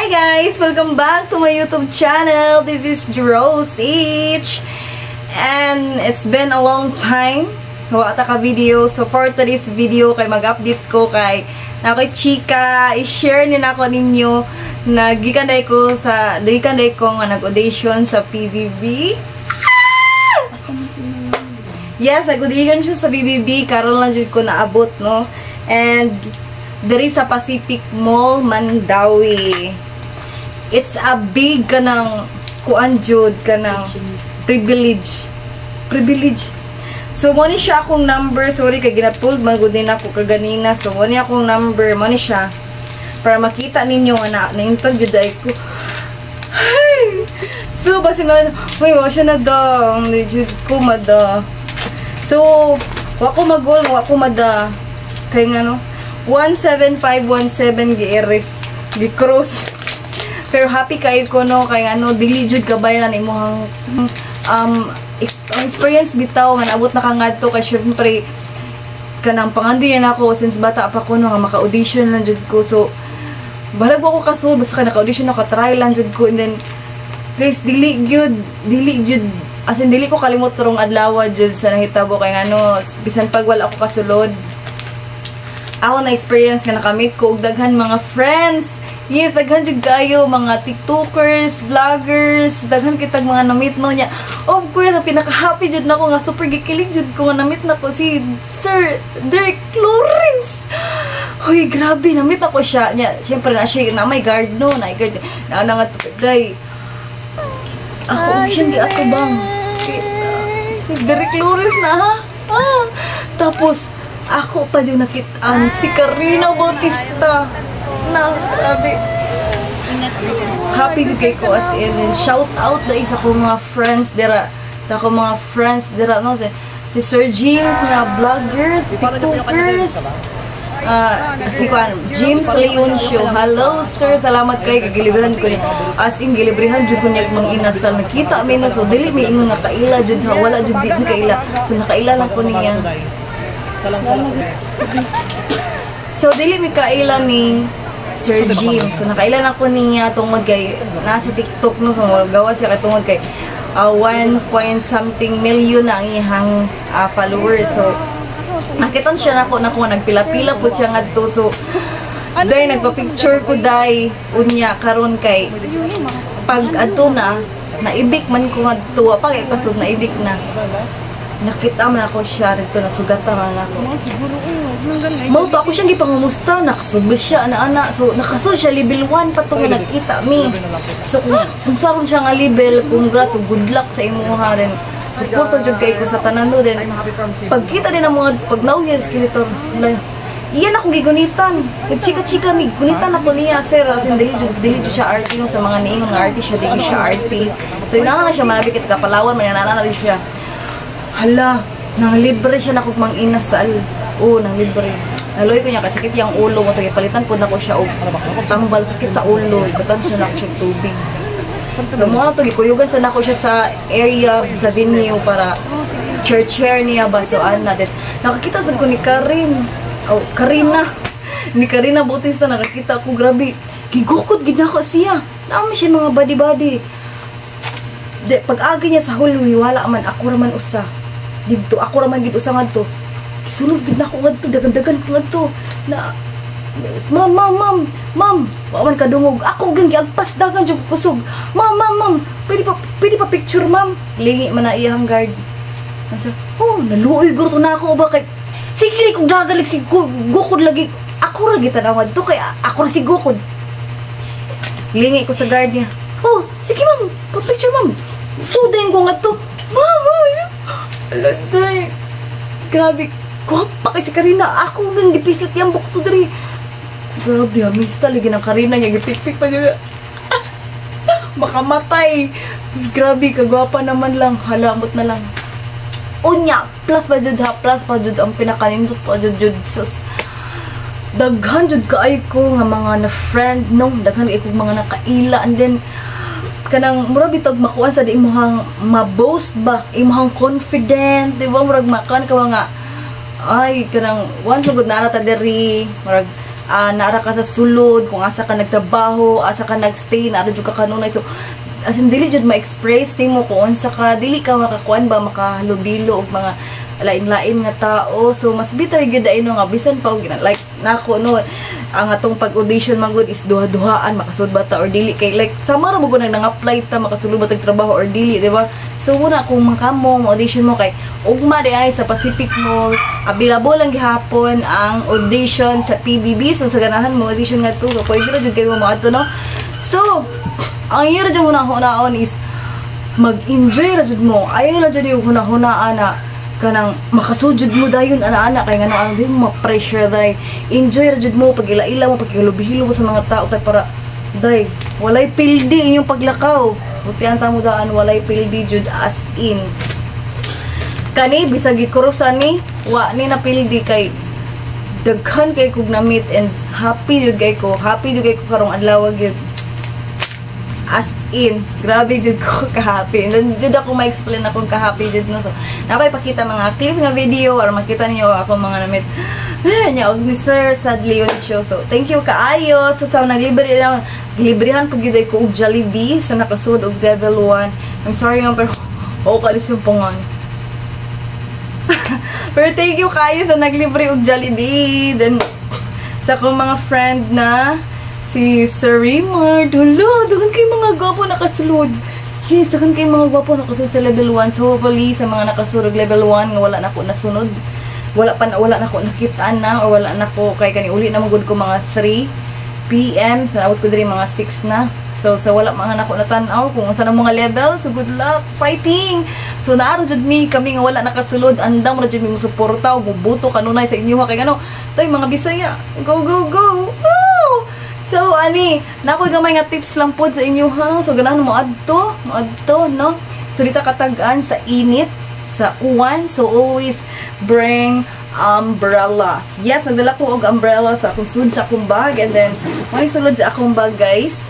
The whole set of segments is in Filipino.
Hi guys! Welcome back to my YouTube channel. This is Rose H. And it's been a long time. Wala ka video. So for today's video, kay mag-update ko kay nakoy chika. I-share din ako ninyo na gikanday ko nga nag-audition sa PBB. Yes, nag-audition siya sa PBB. Karon lang jud ko naabot, no? And dari sa Pacific Mall, Mandawi. It's a big kanang kuan jud kanang privilege. So mo ni siya akong number, sorry kay ginapull magudin ako kaganina. So mo ni akong number, mo ni siya para makita ninyo nga na-intog jud ay ko. Ay! So basi man, may wa siya na daw, jud ko mada. So wa ko magol, wa ko mada kay ngano 17517 gi-eris gi-cross. Pero happy kayo ko no kay ano dili jud kabayan imong experience bitaw nga naabot na kangadto kay syempre kanang pangandi na ako since bata pa ko no nga maka-audition lang jud ko. So balag ko kaso basta ka naka-audition ako try lang jud ko and then guys dili jud as in dili ko kalimot rong adlaw jud sa nahitabo kay ano bisan pag wala ako kasulod ako na experience nga nakamit ko og daghan mga friends. Yes, daghan jud kayo mga TikTokers, vloggers, daghan kitag mga namit no nya. Of course, pinaka-happy jud nako nga super gikilig jud ko nga namit nako si Sir Derek Lawrence. Hoy, grabe namit ako siya. Nya, syempre na siya na may guard no, na guard. Na nga day. Ako siya di ato bang. Si Derek Lawrence na ha. Tapos ako pa yung nakitaan si Karina Bautista na grabe happy kay ko as in and shout out na isa ko mga friends dira no si Sir James nga vloggers, TikTokers si James Leon Show. Hello sir, salamat kay gilibrihan ko ni as in gilibrihan jud ko niya mang inasal nakita mi no so dili mi ingon nga kaila jud wala jud di kaila so nakaila lang ko niya. So dili mi kaila ni Sir Jim. So nakailan ako niya tungod kay nasa TikTok no so gawa siya kay tungod kay 1 point something million na ang ihang followers. So nakitan siya nako nagpila-pila po siya ngadto. So day nagpa-picture ko day unya karon kay pag adto na naibik man ko ngadto pa kay kasud naibik na. Nakita man ako siya dito na sugatan man ako. Mauto ako siyang gipangumusta, nakasubis siya ana. So nakasud siya level 1 pa to nga nakita mi. So kung saron siya nga level, congrats, good luck sa imuha rin. Suporto jud kay ko sa tanan no din. Pagkita din ang mga pag-nauya skeletor. Iyan akong gigunitan. Chika-chika mi gunitan ako niya sir. Asin dili jud siya arty no sa mga niingon nga arty siya, dili siya arty. So ina na siya mabikit ka Palawan, mananana na rin siya. Hala, nang libre siya na kung mang inasal. Oo, nang libre. Naloy ko niya kasi sakit yung ulo mo. Palitan po na ko siya o tambal sakit sa ulo. Ibatan siya na ko siya tubig. So mga ito, gikuyugan sa na ko siya sa area, sa venue para chair niya ba. So ana, nakakita sa ko ni Karina. Ni Karina Bautista nakakita ko, grabe. Gigukod, ginako siya. Naami siya mga body-body. Pag-agi niya sa Hulwi, wala man, ako raman usa. Dito, ako raman gid usa ngadto. Kisulog gid nako ngadto, dagan-dagan ko ngadto. Na Ma'am, wa man kadungog. Ako gyud giagpas dagan jud kusog. Ma'am, pwede pa picture ma'am. Lingi man na iyang guard. Ansa, oh, naluoy guro to na ako ba kay sige kog dagalig si gukod lagi. Ako ra gitanawad to kay ako ra si gukod. Lingi ko sa guard niya. Oh, sige ma'am, pa-picture ma'am. Sudayin ko nga to. Mama! Aladay. Grabe. Guwapa kay si Karina. Ako nang gipislit yung bukto dari. Grabe, miss talagi ng Karina niya. Gipikpik pa niya. Makamatay. Tapos grabe, kagwapa naman lang. Halamot na lang. Unya, plus pa jud ha. Plus pa jud ang pinakanindot pa jud. Sus. Daghan jud kaay ko nga mga na-friend. No? Daghan kaay ko mga nakaila. And then, kanang mura bitog makuan sa di imong ma-boast ba imong confident di ba murag makan ka nga ay kanang once sugod na ta diri murag naara ka sa sulod, kung asa ka nagtrabaho, asa ka nagstay, naara jud ka kanunay. So as in dili jud ma-express nimo kung unsa ka, dili ka makakuan ba makahalubilo og mga lain-lain nga tao. So mas better gyud ay no nga bisan pa og like nako no ang atong pag-audition magud is duha-duhaan makasud ba ta or dili kay like sama ra mo gud nang-apply ta makasulod ba tag trabaho or dili, di ba? So muna kung makamo audition mo kay ugma di ay sa Pacific Mall available lang gihapon ang audition sa PBB. So sa ganahan mo audition nga to, so pwede ra jud kayo mo adto no. So ang iyara dyan hunahunaan is mag-enjoy ra jud mo. Ayaw na dyan yung hunahunaan na kanang makasujud mo dayon ana-ana kay ngano ang di mo ma-pressure day. Enjoy ra jud mo pag ila-ila mo pag hilubihilo mo sa mga tao kay para day walay pildi inyong paglakaw. So tiyan ta mo daan walay pildi jud as in. Kani bisag gikurusan ni wa ni na pildi kay daghan kay kog na meet and happy jud kay ko. Happy jud kay ko karong adlaw gyud. As in, grabe jud ko ka-happy. Jud ako ma-explain akong ka-happy jud no. So, napay-pakita mga clip nga video or makita niyo ako mga namit. Nya og ni Sir sadly on show. So, thank you kaayo. So, sa naglibre lang, gilibrihan ko gyud ko og Jollibee sa nakasud og level 1. I'm sorry nga pero kalis yung pungan. Pero thank you kaayo sa naglibre og Jollibee. Then sa akong mga friend na si Sir Raymar, dagan kay mga gwapo nakasulod. Yes, dagan kay mga gwapo nakasulod sa level 1. So hopefully sa mga nakasulod level 1 nga wala na ko nasunod. Wala na ko nakitaan na or wala na ko kay kani uli na magud ko mga 3 PM. So naabot ko diri mga 6 na. So sa wala mga nako natanaw kung unsa na mga level. So good luck fighting. So naaro jud mi kami nga wala nakasulod. Andam ra jud mi mo suporta ug mubuto kanunay sa inyo kay ngano. Tay mga Bisaya, go go go. Oh! So, nakoy gamay nga tips lang po sa inyo ha. So, ganahan mo adto, no? So, dito katagaan sa init, sa uwan. So, always bring umbrella. Yes, nagdala ko og umbrella sa akong sud sa akong bag. And then, may sulod sa akong bag, guys.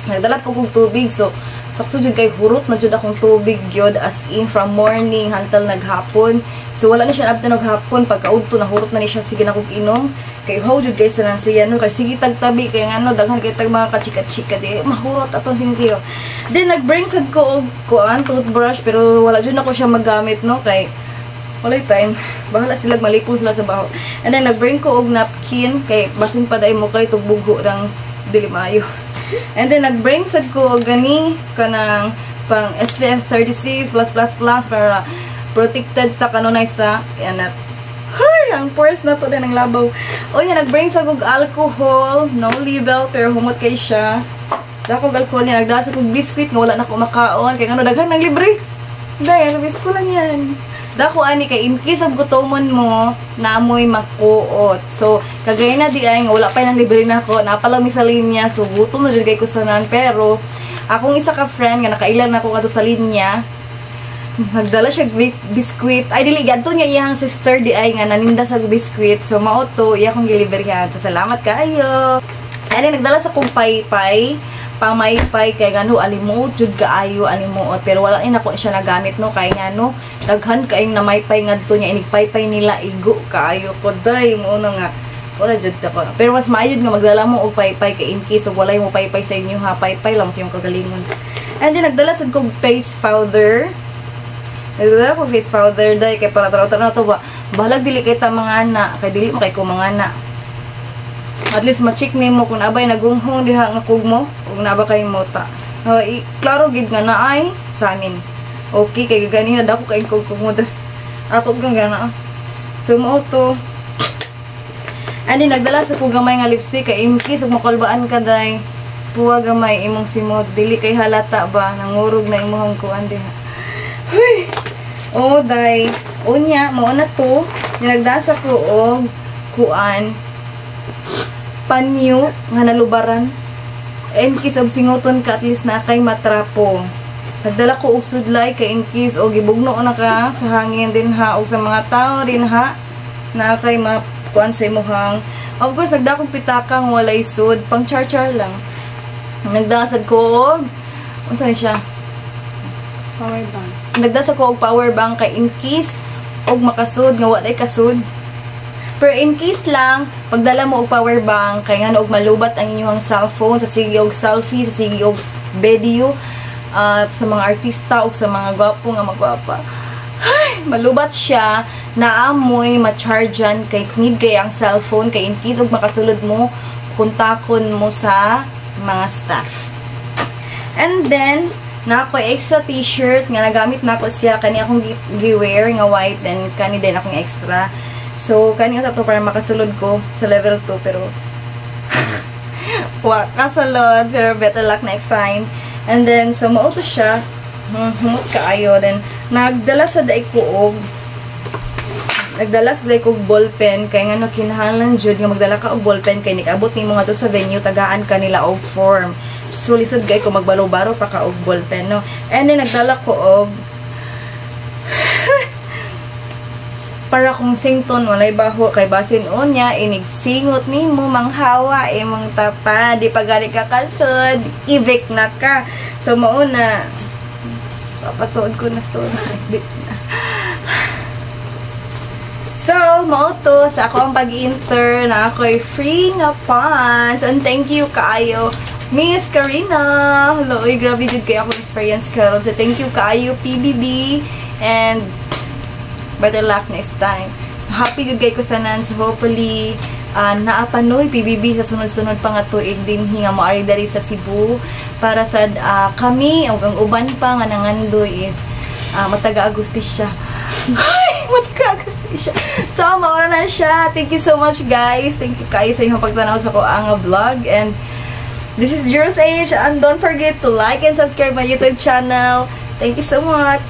Nagdala po kong tubig. So, sakto jud kay hurot na jud akong tubig gyud as in from morning hantal naghapon. So wala na siya abtan naghapon pagkaudto nahurot na ni siya sige na kog inom. Kay how jud guys sa siya no kay sige tagtabi kay ngano daghan kay tag mga kachika-chika di mahurot atong sinisiyo. Then nagbring sad ko og kuan toothbrush pero wala jud nako siya magamit no kay walay time. Bahala sila malipong sila sa baho. And then nagbring ko og napkin kay basin pa dai mo kay tugbugo rang dili maayo. And then nagbring sad ko gani kanang pang SPF 36+++ para protected ta kanunay sa yanat. Hay, ang pores na to din ang labaw. O yan, nagbring sad kog alcohol, no label pero humot kay siya. Dako alcohol niya nagdasa kog biscuit nga wala na ko makaon kay ngano daghan nang libre. Dai, biscuit lang yan. Dako ani kay in case of gutomon mo namoy makuot. So kagaya na di ay nga wala pa nang libre nako, napalang mi sa linya. So gutom na jud kay ko sanan pero akong isa ka friend nga nakailan nako kadto sa linya. Nagdala siya biscuit. Ay dili gadto niya iyang sister di ay nga naninda sa biscuit. So mao to iya kong giliberhan. So salamat kaayo. Ay nagdala sa kong paypay. Pamaypay kay ngano alimuot jud kaayo alimuot pero wala ni nako siya nagamit no kay ngano daghan kaayong namaypay ngadto niya inigpaypay nila igo kaayo ko day mo nga wala jud ta pa pero mas maayod nga magdala mo og paypay kay in case og walay mo paypay sa inyo ha paypay lang sa imong kagalingon. And then nagdala sad kog face powder. Nagdala ko face powder day kay para tanaw to ba balag dili kay ta mga ana kay dili mo kay ko mga ana. At least ma-check nimo kung abay nagunghong diha nga kugmo ug naba kay mota. Klaro gid nga naay sa amin. Okay kay ganina dako kay kugmo. Ako kang gana. So mo to. Ani nagdala sa kog gamay nga lipstick kay in case ug makalbaan ka day. Puwa gamay imong simot dili kay halata ba nangurog na imong kuan diha. Huy. Oh day. Unya mo na to. Nagdasa ko og kuan panyo nga nalubaran in case of singuton ka at least na kay matrapo. Nagdala ko og sudlay kay in case og gibugno na ka sa hangin din ha og sa mga tao din ha na kay makuan sa imuhang. Of course nagdala kong pitaka nga walay sud pang char-char lang. Nagdasad ko og unsa ni siya? Power bank. Nagdasad ko og power bank kay in case og makasud nga walay kasud. Pero in case lang, pagdala mo og power bank, kay nga og malubat ang inyong cellphone, sa sige og selfie, sa sige og video, sa mga artista o sa mga gwapo nga magwapa. Ay, malubat siya, naamoy, ma-chargean, kay need kay ang cellphone, kay in case og makasulod mo, kontakon mo sa mga staff. And then, na ako extra t-shirt, nga nagamit na ako siya, kani akong gi-wear, nga white, then kani din akong extra. So, kani ko to para makasulod ko sa level 2, pero kasalod, pero better luck next time. And then, so, mauto siya, humot kaayo, then, nagdala sa daig ko og ballpen, kay nga no, kinahanglan jud nga magdala ka og ballpen, kay nikaabot nimo nga to sa venue, tagaan kanila og form. So, lisod kay ko magbalo-baro pa ka og ballpen, no? And then, nagdala ko og para kung sington, walay baho, kay basin unya, inigsingot ni mo, manghawa, mong tapa, di pagari ka kasod, evict na ka. So, mauna, papatuod ko na so, bit na. So, mauto, sa ako ang pag-inter, na ako'y free nga pants, and thank you kaayo, Miss Karina. Hello, grabe din kayo akong experience karon. So, thank you kaayo, PBB, and better luck next time. So, happy good kay kusanan. So, hopefully, naapanoy PBB sa sunod-sunod pa nga tuig din hinga mo ari dari sa Cebu. Para sa kami, o ang uban pa nga nangandoy is mataga-agustisya. Ay, mataga-agustisya. So, maura na siya. Thank you so much, guys. Thank you kayo sa inyong pagtanaw sa ko ang vlog. And this is Juros H. And don't forget to like and subscribe my YouTube channel. Thank you so much.